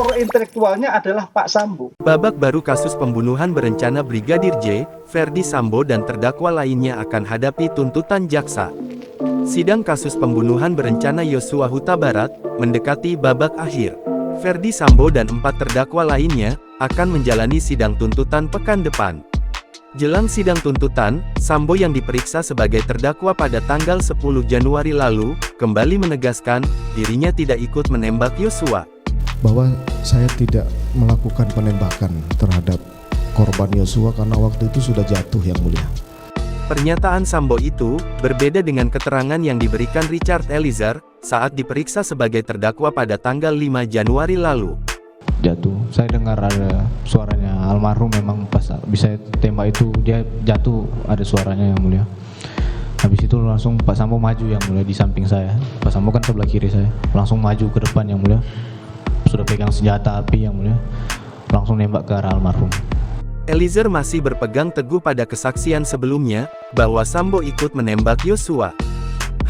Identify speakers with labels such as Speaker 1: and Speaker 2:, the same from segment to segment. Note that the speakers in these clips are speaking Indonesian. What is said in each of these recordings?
Speaker 1: aktor intelektualnya adalah Pak Sambo.
Speaker 2: Babak baru kasus pembunuhan berencana Brigadir J, Verdi Sambo dan terdakwa lainnya akan hadapi tuntutan jaksa. Sidang kasus pembunuhan berencana Yosua Huta Barat mendekati babak akhir. Verdi Sambo dan 4 terdakwa lainnya akan menjalani sidang tuntutan pekan depan. Jelang sidang tuntutan, Sambo yang diperiksa sebagai terdakwa pada tanggal 10 Januari lalu, kembali menegaskan, dirinya tidak ikut menembak Yosua.
Speaker 3: Bahwa saya tidak melakukan penembakan terhadap korban Yosua karena waktu itu sudah jatuh, Yang Mulia.
Speaker 2: Pernyataan Sambo itu, berbeda dengan keterangan yang diberikan Richard Eliezer, saat diperiksa sebagai terdakwa pada tanggal 5 Januari lalu.
Speaker 4: Jatuh, saya dengar ada suaranya almarhum, memang pas bisa tembak itu dia jatuh ada suaranya, Yang Mulia. Habis itu langsung Pak Sambo maju, Yang Mulia, di samping saya. Pak Sambo kan sebelah kiri saya, langsung maju ke depan, Yang Mulia. Sudah pegang senjata api, Yang Mulia, langsung nembak ke arah almarhum.
Speaker 2: Eliezer masih berpegang teguh pada kesaksian sebelumnya, bahwa Sambo ikut menembak Yosua.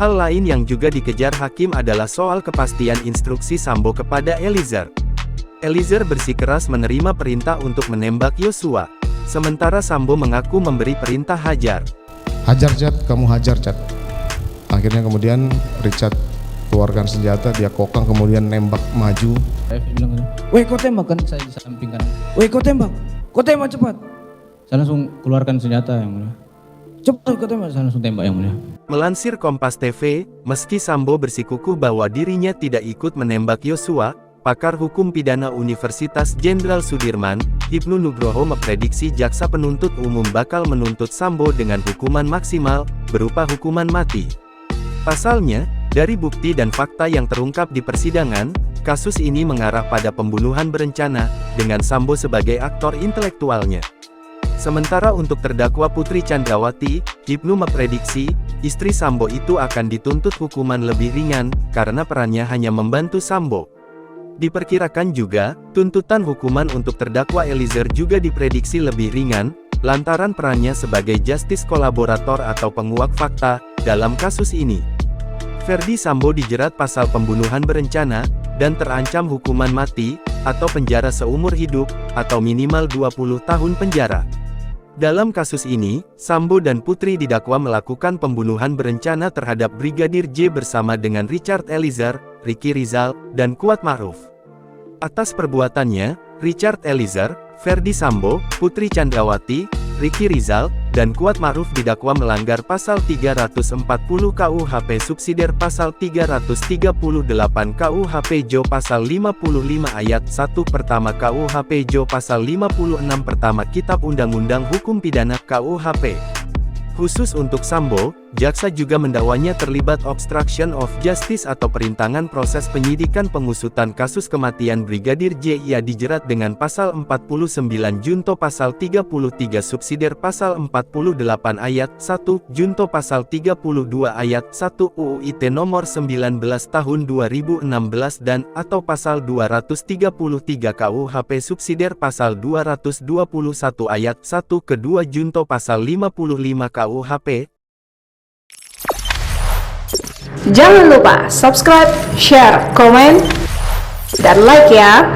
Speaker 2: Hal lain yang juga dikejar hakim adalah soal kepastian instruksi Sambo kepada Eliezer. Eliezer bersikeras menerima perintah untuk menembak Yosua, sementara Sambo mengaku memberi perintah hajar.
Speaker 3: Hajar, Cat, kamu hajar, Cat. Akhirnya kemudian Richard keluarkan senjata, dia kokang, kemudian nembak maju.
Speaker 4: Saya bilang, "Weh, kau tembak," kan saya di samping kanan. "Weh, kau tembak cepat." Saya langsung keluarkan senjata, Yang Mulia. "Cepat kau tembak," saya langsung tembak, Yang Mulia.
Speaker 2: Melansir Kompas TV, meski Sambo bersikukuh bahwa dirinya tidak ikut menembak Yosua, pakar hukum pidana Universitas Jenderal Sudirman, Ibnu Nugroho memprediksi jaksa penuntut umum bakal menuntut Sambo dengan hukuman maksimal, berupa hukuman mati. Pasalnya, dari bukti dan fakta yang terungkap di persidangan, kasus ini mengarah pada pembunuhan berencana, dengan Sambo sebagai aktor intelektualnya. Sementara untuk terdakwa Putri Chandrawati, Ibnu memprediksi, istri Sambo itu akan dituntut hukuman lebih ringan, karena perannya hanya membantu Sambo. Diperkirakan juga, tuntutan hukuman untuk terdakwa Eliezer juga diprediksi lebih ringan, lantaran perannya sebagai justice kolaborator atau penguak fakta, dalam kasus ini. Verdi Sambo dijerat pasal pembunuhan berencana, dan terancam hukuman mati, atau penjara seumur hidup, atau minimal 20 tahun penjara. Dalam kasus ini, Sambo dan Putri didakwa melakukan pembunuhan berencana terhadap Brigadir J bersama dengan Richard Eliezer, Ricky Rizal, dan Kuat Ma'ruf. Atas perbuatannya, Richard Eliezer, Verdi Sambo, Putri Chandrawati, Ricky Rizal, dan Kuat Ma'ruf didakwa melanggar pasal 340 KUHP subsidiar pasal 338 KUHP JO pasal 55 ayat 1 pertama KUHP JO pasal 56 pertama Kitab Undang-Undang Hukum Pidana KUHP. Khusus untuk Sambo, jaksa juga mendakwanya terlibat obstruction of justice atau perintangan proses penyidikan pengusutan kasus kematian Brigadir J. Ia dijerat dengan pasal 49 junto pasal 33 subsidiar pasal 48 ayat 1 junto pasal 32 ayat 1 UU ITE nomor 19 tahun 2016 dan atau pasal 233 KUHP subsidiar pasal 221 ayat 1 kedua junto pasal 55 KUHP.
Speaker 5: Jangan lupa subscribe, share, komen, dan like ya.